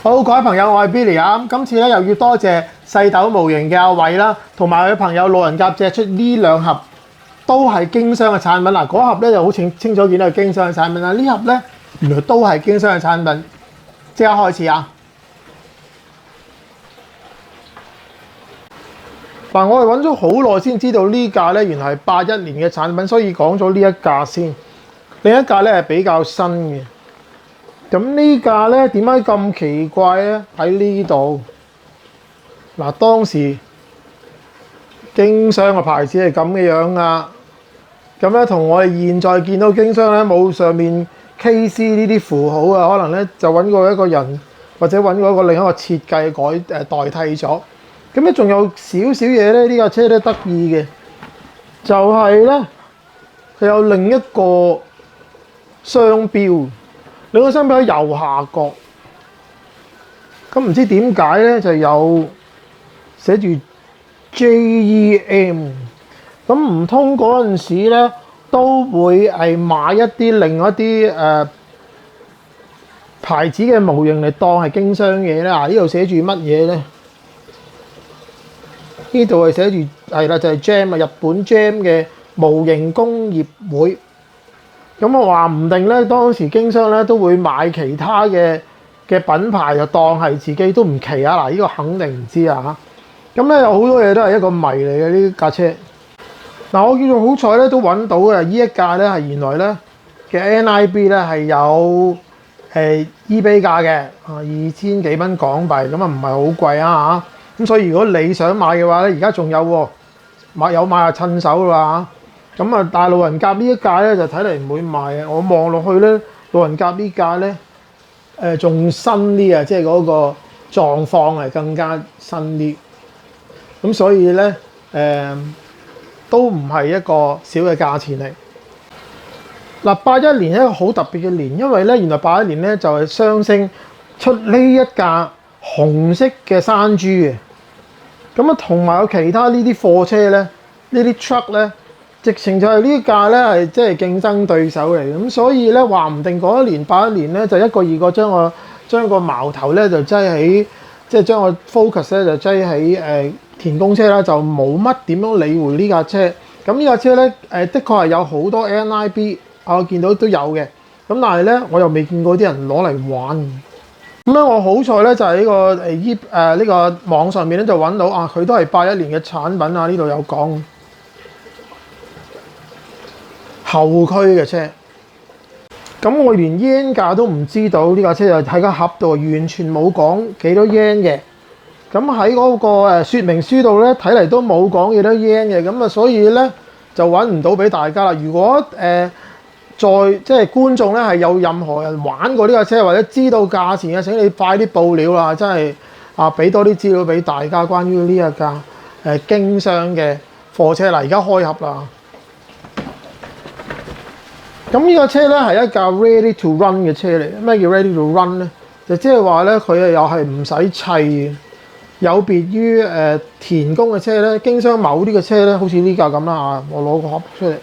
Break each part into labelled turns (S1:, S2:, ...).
S1: 好，各位朋友，我係 Billy 啊！今次咧又要多謝細豆模型嘅阿偉啦，同埋佢朋友路人甲借出呢兩盒都係經商嘅產品嗱。嗰盒咧就好清楚見到係經商嘅產品啦，呢盒咧原來都係經商嘅產品。即刻開始啊！嗱，我係揾咗好耐先知道呢架咧原來係81年嘅產品，所以講咗呢一架先。另一架咧係比較新嘅。咁呢架咧點解咁奇怪咧？喺呢度嗱，當時經商嘅牌子係咁嘅樣噶。咁咧同我哋現在見到經商咧冇上面 KC 呢啲符號啊，可能咧就揾過一個人或者揾過一個另一個設計代替咗。咁咧仲有少少嘢咧，呢架車咧得意嘅就係咧佢有另一個商標。兩個商標喺右下角，咁唔知點解咧就有寫住 JEM， 咁唔通嗰陣時咧都會係買一啲另一啲牌子嘅模型嚟當係經商嘢咧？呢度寫住乜嘢咧？呢度係寫住係啦，就係 JEM 啊，日本 JEM 嘅模型工業會。咁我話唔定咧，當時經商咧都會買其他嘅品牌，就當係自己都唔奇啊！嗱，呢個肯定唔知啊嚇。咁咧有好多嘢都係一個謎嚟嘅呢架車。嗱，我叫做好彩咧，都揾到嘅呢一架咧係原來咧嘅 NIB 咧係有eBay 價嘅2000幾蚊港幣，咁啊唔係好貴啊嚇。咁所以如果你想買嘅話咧，而家仲有喎，有買就趁手啦嚇。咁啊，大路人甲呢一架咧就睇嚟唔會賣嘅。我望落去咧，路人甲呢架咧仲新啲啊，即係嗰個狀況係更加新啲。咁所以咧都唔係一個小嘅價錢嚟。嗱，81年係一個好特別嘅年，因為咧原來81年咧就係雙星出呢一架紅色嘅山豬嘅。咁啊，同埋有其他呢啲貨車咧，呢啲 truck 咧。直情就係呢架咧係即係競爭對手嚟，咁所以咧話唔定嗰一年81年咧就一個二個將個矛頭咧就擠喺即係將個 focus 咧就擠喺田公車啦，就冇乜點樣理會呢架車。咁呢架車咧的確係有好多 NIB， 我見到都有嘅。咁但係咧我又未見過啲人攞嚟玩。咁咧我好彩咧就係呢個網上面咧就揾到啊，佢都係81年嘅產品啊，呢度有講。後驅嘅車，咁我連 yen 價都唔知道，呢架車就喺個盒度完全冇講幾多 yen 嘅。咁喺嗰個說明書度咧睇嚟都冇講幾多 yen 嘅，咁啊所以咧就揾唔到俾大家啦。如果即係觀眾咧係有任何人玩過呢架車或者知道價錢嘅，請你快啲報料啦！真係啊，俾多啲資料俾大家關於呢一架經商嘅貨車啦。而家開盒啦。咁呢個車咧係一架 ready to run 嘅車嚟。咩叫 ready to run 咧？就即係話咧，佢又係唔使砌嘅，有別於田工嘅車咧。經商某啲嘅車咧，好似呢架咁啦嚇，我攞個殼出嚟。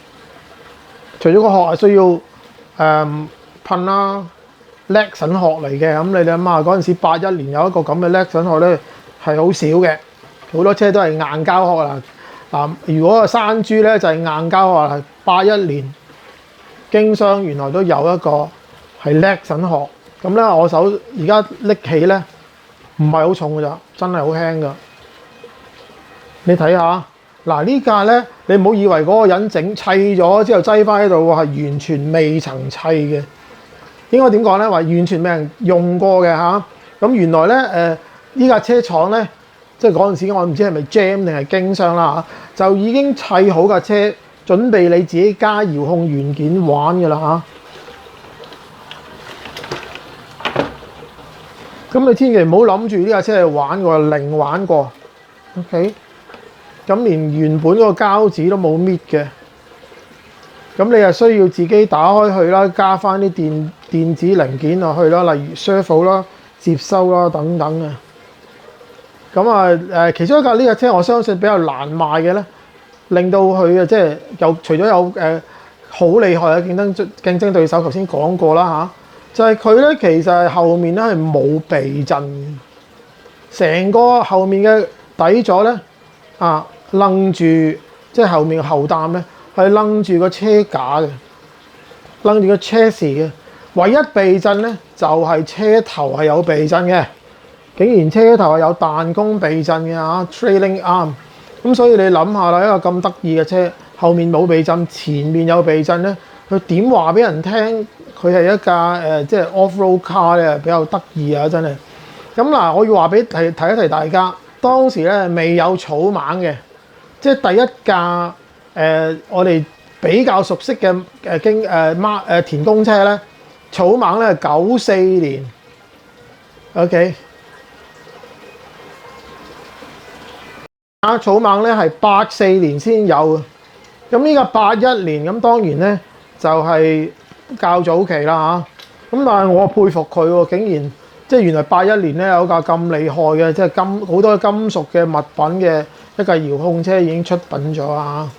S1: 除咗個殼係需要噴啦，Lexan殼嚟嘅。咁你諗下嗰陣時81年有一個咁嘅 Lexan殼咧係好少嘅，好多車都係硬膠殼啦。嗱，如果個山豬咧就係硬膠殼，係81年。經商原來都有一個係 Lexan殼，咁咧我手而家拎起咧唔係好重㗎咋，真係好輕㗎。你睇下，嗱呢架咧，你唔好以為嗰個人砌咗之後擠翻喺度喎，係完全未曾砌嘅。應該點講咧？話完全未人用過嘅嚇。咁原來咧呢架車廠咧，即係嗰陣時我唔知係咪 JEM 定係經商啦嚇，就已經砌好架車。準備你自己加遙控元件玩㗎啦嚇，咁你千祈唔好諗住呢架車係玩過，零玩過 ，OK？ 咁連原本嗰個膠紙都冇搣嘅，咁你係需要自己打開去啦，加翻啲電子零件落去啦，例如 servo 啦、接收啦等等嘅。咁啊其中一架呢架車，我相信比較難賣嘅咧。令到佢啊，即係除咗有好厲害嘅競爭對手，頭先講過啦就係佢咧，其實係後面咧係冇避震嘅，成個後面嘅底座咧楞住，即係後面嘅後擔咧係楞住個車架嘅，楞住個車匙嘅。唯一避震咧就係車頭係有避震嘅，竟然車頭係有彈弓避震嘅trailing arm。咁所以你諗下啦，一個咁得意嘅車，後面冇避震，前面有避震咧，佢點話俾人聽佢係一架即係 off-road car 咧？比較得意啊，真係。咁嗱，我要話俾提一提大家，當時咧未有草蜢嘅，即係第一架我哋比較熟悉嘅田公車咧，草蜢咧係94年 ，OK。草蜢咧係84年先有嘅，咁呢個81年，咁當然咧就係較早期啦嚇。咁但係我佩服佢喎，竟然即係原來81年咧有架咁厲害嘅，即係好多金屬嘅物品嘅一架遙控車已經出品咗啊！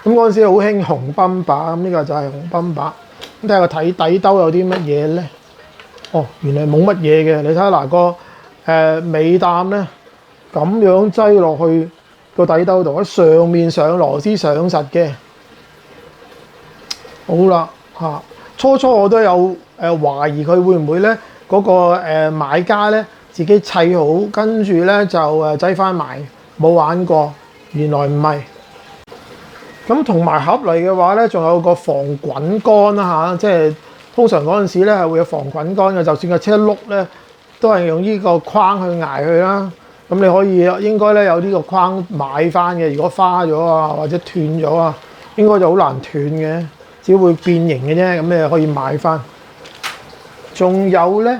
S1: 咁嗰陣時好興紅賓霸，咁呢個就係紅賓霸。咁睇下個底兜有啲乜嘢咧？哦，原來冇乜嘢嘅。你睇下嗱個尾擔咧，咁樣擠落去個底兜度，喺上面上螺絲上實嘅。好啦嚇，初我都有懷疑佢會唔會咧嗰個買家咧自己砌好，跟住咧就擠翻埋，冇玩過。原來唔係。咁同埋盒嚟嘅話咧，仲有個防滾桿啦嚇，即係通常嗰陣時咧係會有防滾桿嘅，就算個車轆咧都係用呢個框去捱佢啦。咁你可以應該咧有呢個框買翻嘅，如果花咗啊或者斷咗啊，應該就好難斷嘅，只會變形嘅啫。咁你可以買翻。仲有咧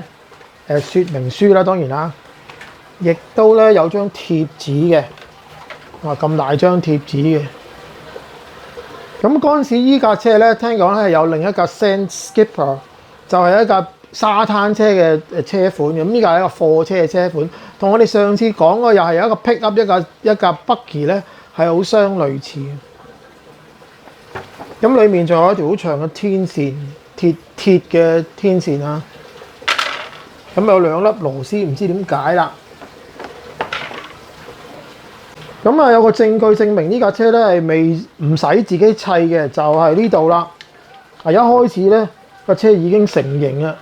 S1: 說明書啦，當然啦，亦都咧有張貼紙嘅，咁大張貼紙嘅。咁嗰陣時依架車咧，聽講咧係有另一架 Sand Skipper， 就係一架沙灘車嘅車款。咁呢架係一個貨車嘅車款，同我哋上次講嘅又係有一個 pickup 一架 buggy 咧，係好相類似嘅。咁裡面仲有一條好長嘅天線，鐵嘅天線啊。咁有兩粒螺絲，唔知點解啦。咁啊，有個證據證明呢架車咧係未唔使自己砌嘅，就係呢度啦。一開始咧個車已經成型啦。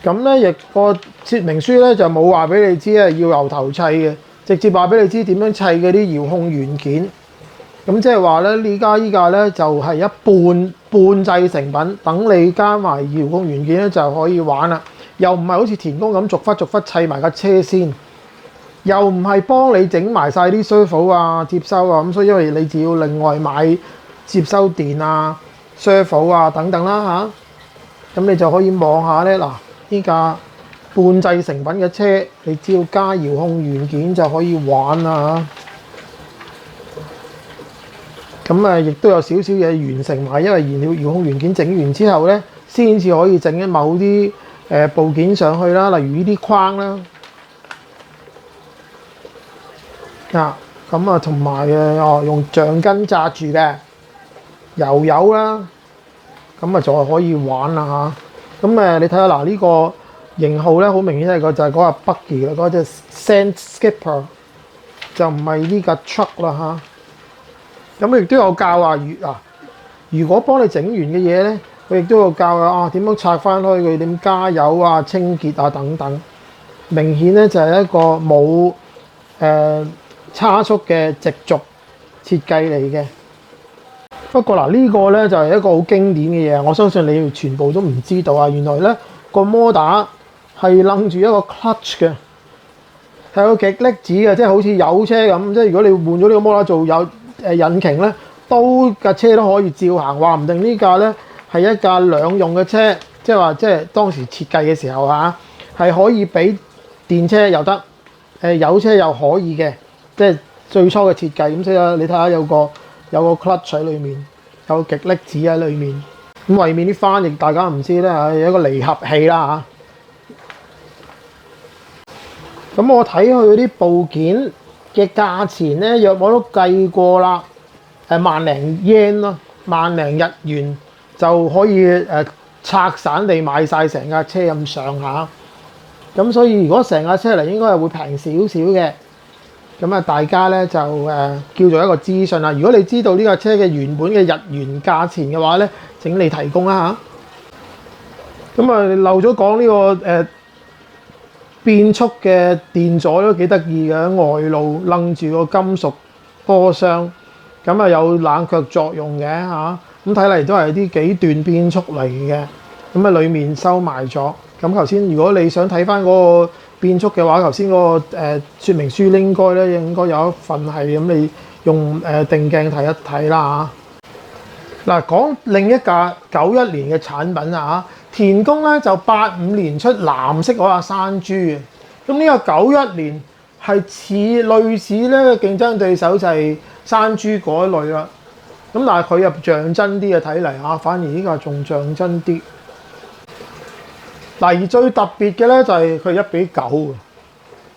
S1: 咁咧亦個說明書咧就冇話俾你知咧要由頭砌嘅，直接話俾你知點樣砌嗰啲遙控元件。咁即係話咧依家咧就係一半製成品，等你加埋遙控元件咧就可以玩啦。又唔係好似田工咁逐忽砌埋架車先。又唔係幫你整埋晒啲 servo 啊、接收啊，咁所以因為你只要另外買接收電啊、servo 啊等等啦嚇，咁你就可以望下咧嗱，呢架半製成品嘅車，你只要加遙控元件就可以玩啦嚇。咁亦都有少少嘢完成埋，因為遙控元件整完之後咧，先至可以整一某啲部件上去啦，例如呢啲框啦。咁同埋用橡筋紮住嘅油啦，咁就可以玩啦嚇。咁你睇下嗱，呢個型號咧好明顯係就係嗰架 buggy 啦，嗰隻 Sand Skipper 就唔係呢架 truck 啦嚇。咁亦都有教話如果幫你整完嘅嘢咧，佢亦都有教點樣拆翻開佢，點加油啊、清潔啊等等。明顯咧就係一個冇差速嘅直軸設計嚟嘅。不過嗱，呢個咧就係一個好經典嘅嘢，我相信你哋全部都唔知道啊！原來咧個摩打係楞住一個 clutch 嘅，係個極力子嘅，即係好似有車咁。即係如果你換咗呢個摩打做有引擎咧，架車都可以照行。話唔定呢架咧係一架兩用嘅車，即係當時設計嘅時候係可以俾電車又得，有車又可以嘅。即係最初嘅設計，咁所以你睇下有個 clutch 喺裏面，有個極力子喺裏面。咁為免啲翻譯大家唔知咧，有一個離合器啦嚇。咁我睇佢啲部件嘅價錢咧，約我都計過啦，萬零 yen 咯，萬零日元就可以拆散地買晒成架車咁上下。咁所以如果成架車嚟應該係會平少少嘅。咁啊，大家咧就叫做一個資訊啦。如果你知道呢架車嘅原本嘅日元價錢嘅話咧，請你提供啦嚇。咁啊，漏咗講呢個變速嘅電阻都幾得意嘅，外露楞住個金屬波箱，咁啊有冷卻作用嘅嚇。咁睇嚟都係啲幾段變速嚟嘅，咁啊裡面收埋咗。咁頭先如果你想睇翻嗰個變速嘅話，頭先嗰個說明書應該有一份係咁，你用定鏡睇一睇啦嚇。嗱，講另一架91年嘅產品啊，田宮咧就85年出藍色嗰架山豬嘅。咁呢個91年係類似咧競爭對手就係山豬嗰類啦。咁但係佢又像真啲嘅睇嚟嚇，反而呢個仲像真啲。嗱，而最特別嘅咧就係佢1比9嘅。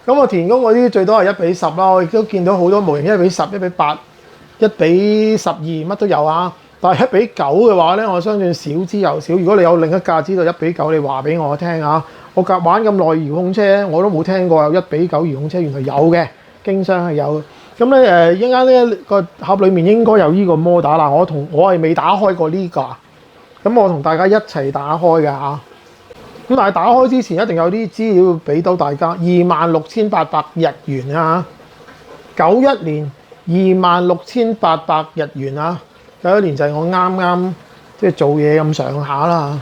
S1: 咁我田宮嗰啲最多係1比10啦，我亦都見到好多模型1比10、1比8、1比12乜都有啊。但係1比9嘅話咧，我相信少之又少。如果你有另一架知道1比9，你話俾我聽啊！我玩咁耐遙控車，我都冇聽過有1比9遙控車，原來有嘅，經商係有。咁咧應該呢個盒裡面應該有呢個摩打啦。我係未打開過呢架，咁我同大家一齊打開嘅嚇。咁但係打開之前一定有啲資料俾到大家，26,800日元啊！91年26,800日元啊！91年就係我啱啱即係做嘢咁上下啦。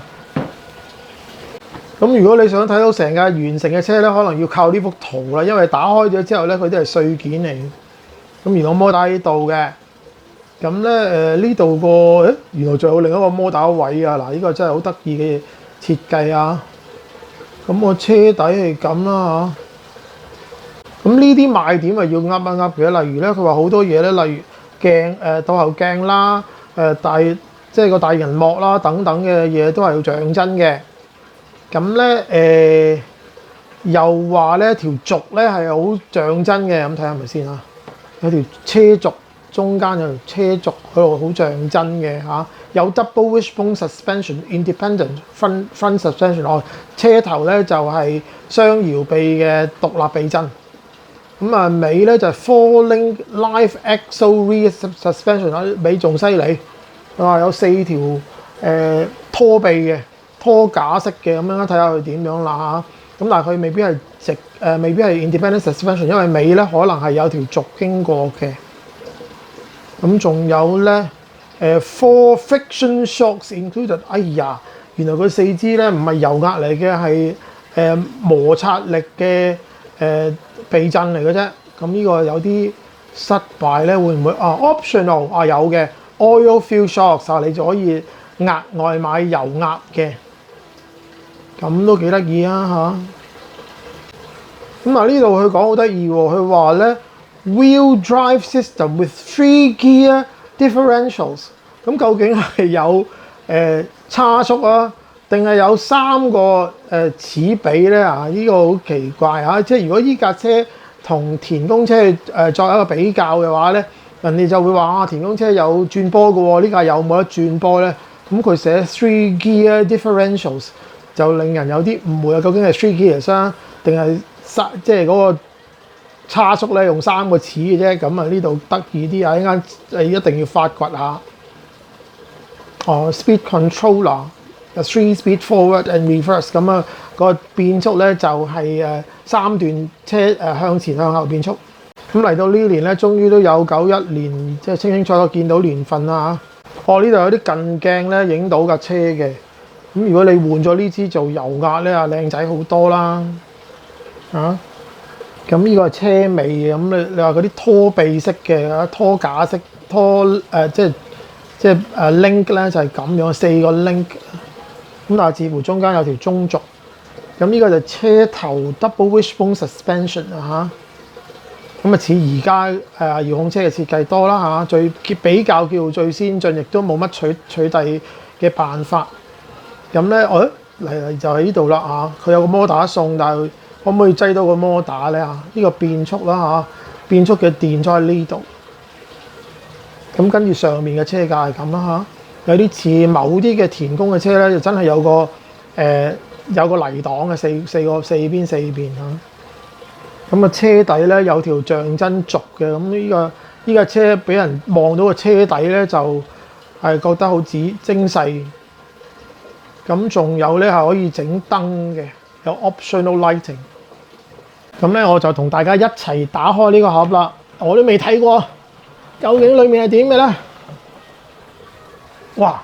S1: 咁如果你想睇到成架完成嘅車咧，可能要靠呢幅圖啦，因為打開咗之後咧，佢都係碎件嚟。咁原來摩打喺度嘅，咁咧呢度個原來仲有另一個摩打位啊！嗱，呢個真係好得意嘅設計啊！咁我車底係咁啦嚇。咁呢啲賣點係要噏一噏嘅，例如咧佢話好多嘢咧，例如鏡倒後鏡啦，即係個大銀幕啦等等嘅嘢都係要像真嘅。咁咧又話咧條軸咧係好像真嘅，咁睇下係咪先啊？有條車軸中間有條車軸喺度好像真嘅嚇，有 double wishbone suspension、independent front suspension。車頭咧就係雙搖臂嘅獨立避震。咁啊尾咧就係 four-link live axle rear suspension 啦，尾仲犀利。有4條拖臂嘅。拖架式嘅咁樣睇下佢點樣啦嚇，咁但係佢未必係未必係 independent suspension， 因為尾咧可能係有條軸經過嘅。咁仲有咧four friction shocks included。哎呀，原來佢4支咧唔係油壓嚟嘅，係摩擦力嘅避震嚟嘅啫。咁呢個有啲失敗咧，會唔會optional 有嘅 oil fill shocks 啊，你就可以額外買油壓嘅。咁都幾得意啊嚇！咁呢度佢講好得意喎，佢話咧 wheel drive system with 3 gear differentials。咁究竟係有差速啊，定係有3個齒比咧啊？呢個好奇怪嚇！即係如果依架車同田宮車作一個比較嘅話咧，人哋就會話田宮車有轉波嘅喎，呢架有冇得轉波咧？咁佢寫3 gear differentials。就令人有啲誤會啊！究竟係 three gears 啊，定係即係嗰個差速咧用3個齒嘅啫？咁啊呢度得意啲啊！一陣間一定要發掘下。Speed controller 有 3 speed forward and reverse。咁啊個變速咧就係3段車向前向後變速。咁嚟到呢年咧，終於都有91年，即係清清楚楚見到年份啦嚇。呢度有啲近鏡咧影到架車嘅。咁如果你換咗呢支做油壓咧，靚仔好多啦嚇！咁呢個係車尾嘅，咁你話嗰啲拖臂式嘅拖架式即係link 咧就係咁樣4個 link。咁但係似乎中間有條中軸。咁呢個就車頭 double wishbone suspension 啊嚇！咁似而家遙控車嘅設計多啦嚇，比較叫最先進，亦都冇乜取替嘅辦法。咁咧，嚟就喺呢度啦嚇，佢有個摩打送，但係可唔可以擠到個摩打咧嚇？呢個變速啦嚇，變速嘅電咗喺呢度。咁跟住上面嘅車架係咁啦嚇，有啲似某啲嘅田工嘅車咧，就真係有個泥擋嘅四邊嚇。咁啊車底咧有條象真軸嘅，咁呢個車俾人望到個車底咧就係覺得好精細。咁仲有咧係可以整燈嘅，有 optional lighting。咁咧我就同大家一齊打開呢個盒啦，我都未睇過，究竟裡面係點嘅咧？哇！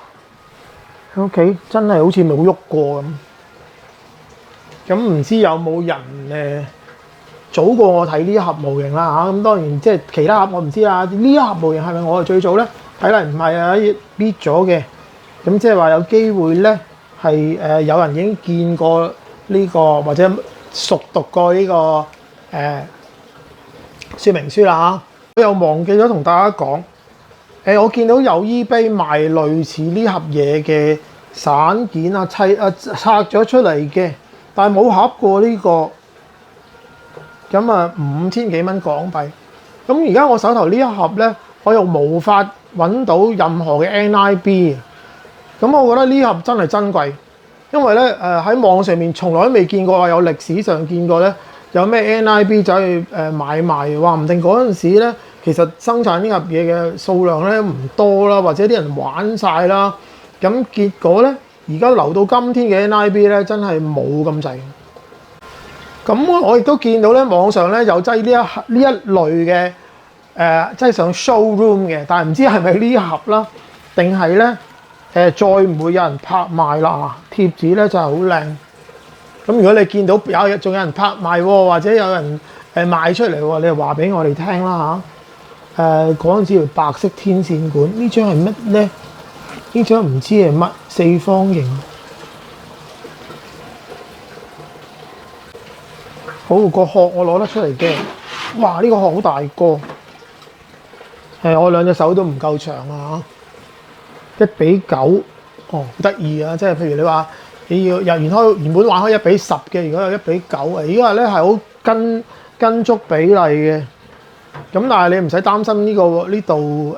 S1: 喺屋企真係好似冇喐過咁。咁唔知有冇人早過我睇呢一盒模型啦嚇？咁當然即係其他盒我唔知啦。呢一盒模型係咪我係最早咧？睇嚟唔係啊，bit 咗嘅。咁即係話有機會咧係有人已經見過呢個或者熟讀過呢個說明書啦嚇。我又忘記咗同大家講，我見到有 eBay 賣類似呢盒嘢嘅散件啊，拆咗出嚟嘅，但係冇盒過呢個。咁啊5000幾蚊港幣。咁而家我手頭呢一盒咧，我又無法揾到任何嘅 NIB。咁我覺得呢盒真係珍貴，因為咧喺網上面從來都未見過話有歷史上見過咧有咩 NIB 走去買賣，話唔定嗰陣時咧其實生產呢盒嘢嘅數量咧唔多啦，或者啲人玩晒啦。咁結果咧而家留到今天嘅 NIB 咧真係冇咁滯。咁我亦都見到咧網上咧有擠呢一類嘅擠上 showroom 嘅，但係唔知係咪呢一盒啦，定係咧再唔會有人拍賣啦。貼紙咧就係好靚。咁如果你見到仲有人拍賣喎，或者有人賣出嚟喎，你就話俾我哋聽啦嚇。嗰陣時條白色天線管呢張係乜咧？呢張唔知係乜，四方形。好，個殼我攞得出嚟嘅。哇！呢個殼好大個，我兩隻手都唔夠長啊嚇。1:9，好得意啊！即係譬如你話你要原本玩開1:10嘅，如果有1:9啊，依家咧係好跟足比例嘅。咁但係你唔使擔心呢度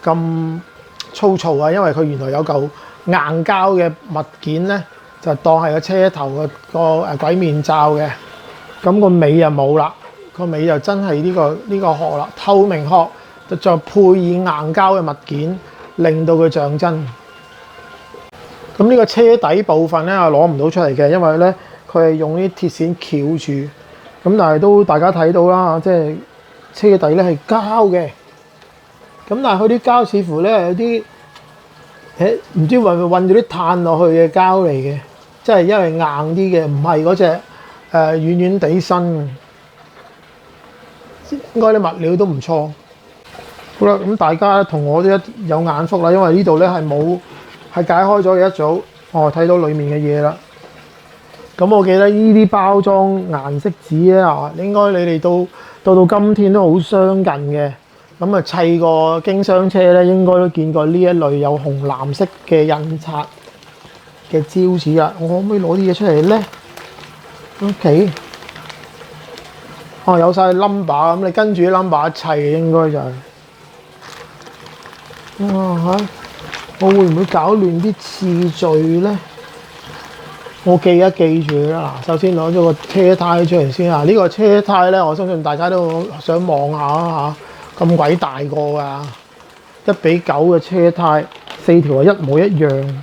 S1: 咁粗糙啊，因為佢原來有嚿硬膠嘅物件咧，就當係個車頭個鬼面罩嘅。咁個尾就冇啦，個尾就真係呢個殼啦，透明殼就配以硬膠嘅物件，令到佢像真。咁呢個車底部分咧係攞唔到出嚟嘅，因為咧佢係用啲鐵線翹住。咁但係都大家睇到啦，即係車底咧係膠嘅。咁但係佢啲膠似乎咧有啲唔知係咪混咗啲碳落去嘅膠嚟嘅，即係因為硬啲嘅，唔係嗰隻。軟軟地身嘅，應該啲物料都唔錯。好啦，咁大家同我都有眼福啦，因為呢度咧係解開咗嘅一組，睇到裡面嘅嘢啦。咁我記得呢啲包裝顏色紙咧應該你哋到今天都好相近嘅。咁啊砌個經商車咧，應該都見過呢一類有紅藍色嘅印刷嘅招紙啦。我可唔可以攞啲嘢出嚟咧？OK， 有晒 number， 咁你跟住啲 number 一砌應該就係。我會唔會搞亂啲次序咧？我記住啦。首先攞咗個車胎出嚟先啊！呢個車胎咧，我相信大家都想望下嚇，咁鬼大個㗎，1:9嘅車胎，4條係一模一樣，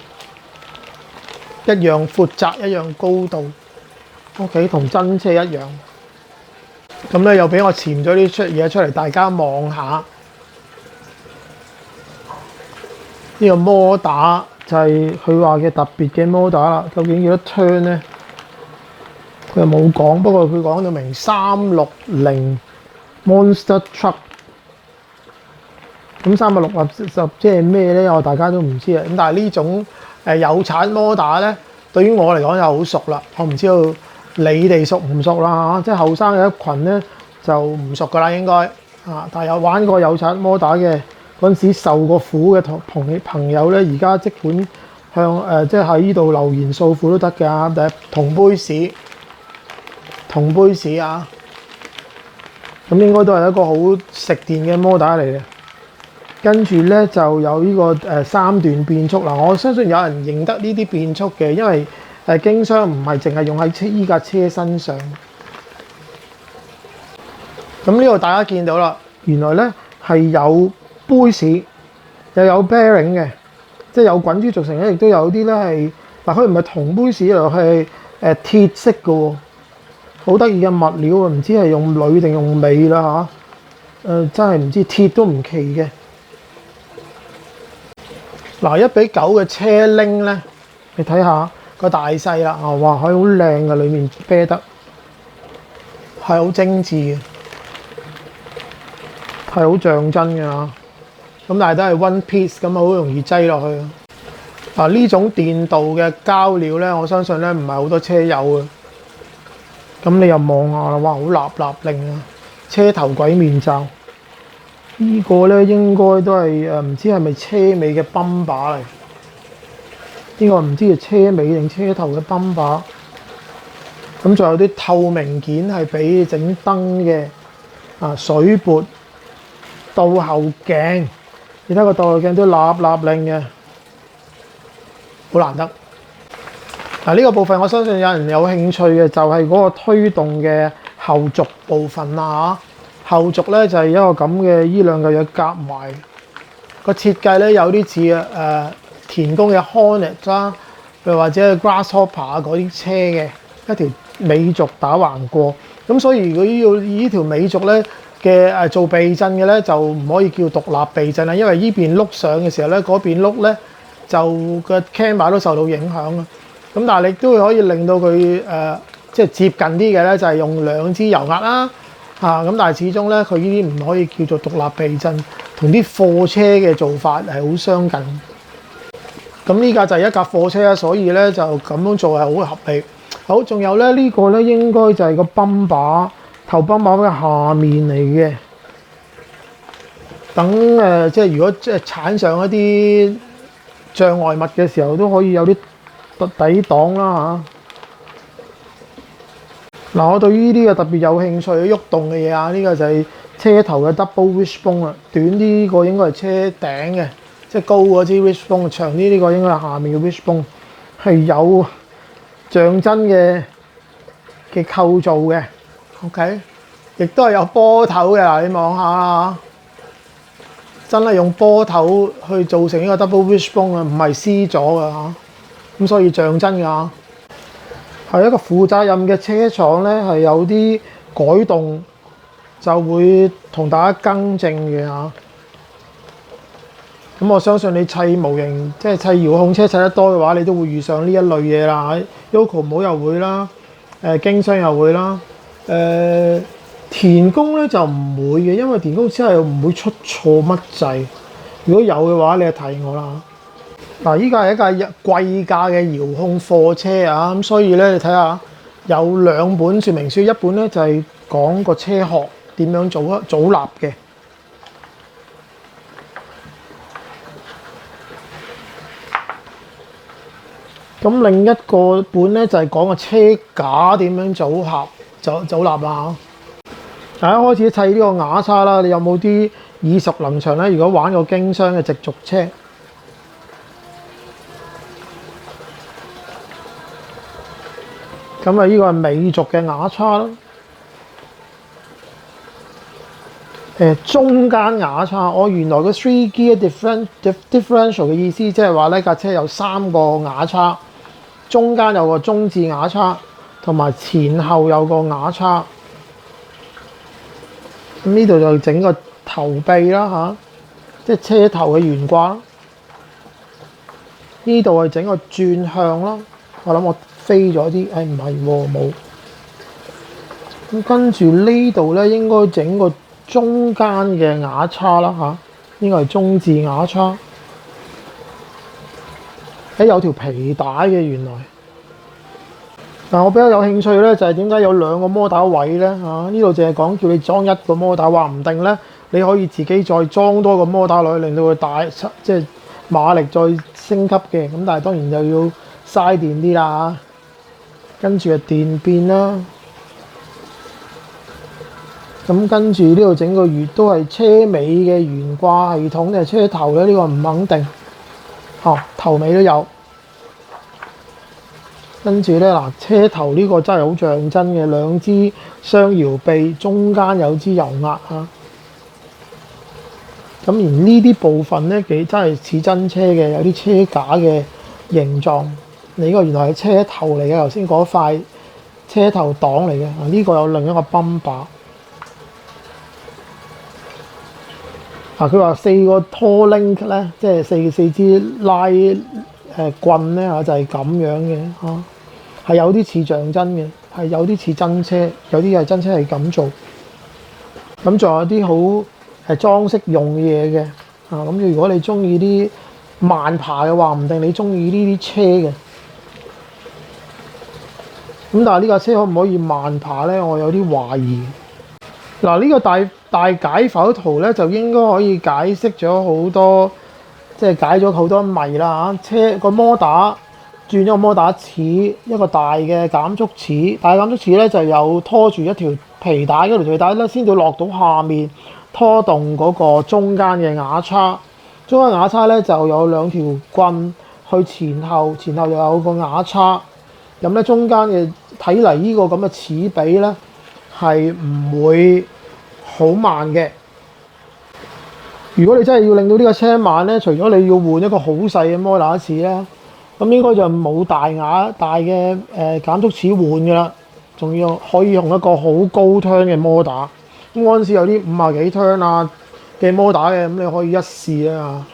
S1: 一樣闊窄，一樣高度。OK， 同真車一樣。咁咧又俾我潛咗啲嘢出嚟，大家望下。呢個摩打就係佢話嘅特別嘅摩打啦。究竟幾多槍咧？佢又冇講，不過佢講到明360 Monster Truck。咁360即係咩咧？我大家都唔知啊。咁但係呢種有產摩打咧，對於我嚟講就好熟啦。我唔知道你哋熟唔熟啦嚇，即係後生嘅一群咧就唔熟噶啦應該但係有玩過有產摩打嘅嗰陣時受過苦嘅朋友咧，而家即管向即係喺呢度留言訴苦都得㗎。第一同杯士啊，咁應該都係一個好食電嘅摩打嚟嘅。跟住咧就有呢個三段變速嗱，我相信有人認得呢啲變速嘅，因為經箱唔係淨係用喺依架車身上。咁呢度大家見到啦，原來咧係有杯士，又有 bearing 嘅，即係有滾珠軸承咧，亦都有啲咧係嗱，佢唔係銅杯士嚟，係鐵色嘅喎，好得意嘅物料啊！唔知係用鋁定用鋁啦嚇，真係唔知，鐵都唔奇嘅。嗱，1:9嘅車鈴咧，你睇下個大細啦，啊哇，係好靚嘅，裡面啤得係好精緻嘅，係好像真嘅嚇。咁但係都係 one piece 咁，好容易擠落去。嗱，呢種電鍍嘅膠料咧，我相信咧唔係好多車有嘅。咁你又望下啦，哇，好立立令啊！車頭鬼面罩。呢個咧應該都係唔知係咪車尾嘅泵把嚟？呢個唔知係車尾定車頭嘅泵把。咁仲有啲透明件係俾整燈嘅，水撥、倒後鏡，你睇個倒後鏡都立立令嘅，好難得。嗱，呢個部分我相信有人有興趣嘅，就係嗰個推動嘅後軸部分啦嚇。後軸咧就係一個咁嘅依兩嚿嘢夾埋，個設計咧有啲似田工嘅 Hornet 啦，又或者 Grasshopper 嗰啲車嘅一條尾軸打橫過，咁所以如果要以呢條尾軸咧嘅做避震嘅咧，就唔可以叫獨立避震啦，因為呢邊碌上嘅時候咧，嗰邊碌咧就個 camber 都受到影響啊。咁但係你都可以令到佢即係接近啲嘅咧，就係用兩支油壓啦。咁但係始終咧，佢呢啲唔可以叫做獨立避震，同啲貨車嘅做法係好相近。咁呢架就係一架貨車啦，所以咧就咁樣做係好合理。好，仲有咧呢個咧應該就係個泵把頭泵把嘅下面嚟嘅。等即係如果即係鏟上一啲障礙物嘅時候，都可以有啲抵擋啦嚇。嗱，我對於呢啲嘅特別有興趣，喐動嘅嘢啊，呢個就係車頭嘅 double wishbone 啦，短啲呢個應該係車頂嘅，即係高嗰支 wishbone，長啲呢個應該係下面嘅 wishbone，係有像真嘅構造嘅 ，OK， 亦都係有波頭嘅。嗱，你望下啦，真係用波頭去做成呢個 double wishbone 啊，唔係撕咗㗎嚇，咁所以像真㗎。係一個負責任嘅車廠咧，係有啲改動就會同大家更正嘅嚇。咁我相信你砌模型，即係砌遙控車砌得多嘅話，你都會遇上呢一類嘢啦。Yoco 帽又會啦，經箱又會啦。田工咧就唔會嘅，因為田工真係唔會出錯乜滯。如果有嘅話，你就提我啦。嗱，依架係一架貴價嘅遙控貨車啊，咁所以咧，你睇下有兩本說明書，一本咧就係講個車殼點樣組立嘅，咁另一個本咧就係講個車架點樣組立啊。大家開始砌呢個瓦叉啦，你有冇啲耳熟能詳咧？如果玩過經箱嘅直軸車。咁啊，呢個係尾軸嘅瓦叉啦。中間瓦叉，我原來個 three gear differential 嘅意思，即係話呢架車有3個瓦叉，中間有個中置瓦叉，同埋前後有個瓦叉。咁呢度就整個頭臂啦嚇，即係車頭嘅懸掛。呢度係整個轉向啦，我諗我飛咗啲，唔係喎，冇。咁跟住呢度咧，應該整個中間嘅瓦叉啦嚇，呢個係中置瓦叉。有條皮帶嘅原來。嗱，我比較有興趣咧，就係點解有2個摩打位咧嚇？呢度淨係講叫你裝1個摩打，話唔定咧你可以自己再裝多個摩打落去，令到佢大，即係馬力再升級嘅。咁但係當然就要嘥電啲啦。跟住係電變啦，咁跟住呢度整個月都係車尾嘅懸掛系統定係車頭咧？呢個唔肯定。頭尾都有。跟住咧嗱，車頭呢個真係好像真嘅，兩支雙搖臂，中間有支油壓啊。咁而呢啲部分咧，幾真係似真車嘅，有啲車架嘅形狀。你呢個原來係車頭嚟嘅，頭先嗰塊車頭擋嚟嘅。呢個有另一個泵把。佢話4個拖 link 咧，即係四支拉棍咧就係咁樣嘅嚇，係有啲似像真嘅，係有啲似真車，有啲係真車係咁做。咁仲有啲好裝飾用嘅嘢嘅咁如果你中意啲慢爬嘅話，唔定你中意呢啲車嘅。咁但係呢架車可唔可以慢爬咧？我有啲懷疑。嗱，呢個大解剖圖咧，就應該可以解釋咗好多，即係解咗好多謎啦嚇。車個摩打轉咗個摩打齒，一個大嘅減速齒，大減速齒咧就有拖住一條皮帶，嗰條皮帶咧先至落到下面，拖動嗰個中間嘅牙叉。中間牙叉咧就有兩條棍去前後又有個牙叉。咁咧中間嘅睇嚟呢個咁嘅齒比咧係唔會好慢嘅。如果你真係要令到呢個車慢咧，除咗你要換一個好細嘅摩打齒咧，咁應該就冇大嘅減速齒換㗎啦，仲要可以用一個好高 turn 嘅摩打。咁嗰陣時有啲50幾 turn 啊嘅摩打嘅，咁你可以一試啊。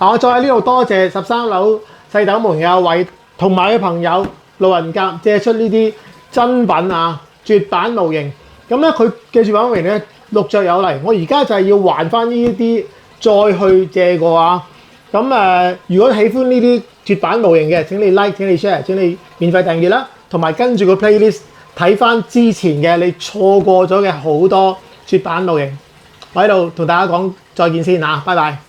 S1: 我再喺呢度多謝13樓細斗門嘅阿偉同埋佢朋友路人甲借出呢啲真品絕版模型。咁咧佢嘅絕版模型咧陸續有嚟，我而家就係要還翻呢啲再去借過咁如果喜歡呢啲絕版模型嘅，請你 like， 請你 share， 請你免費訂閱啦，同埋跟住個 playlist 睇翻之前嘅你錯過咗嘅好多絕版模型。我喺度同大家講再見先拜拜。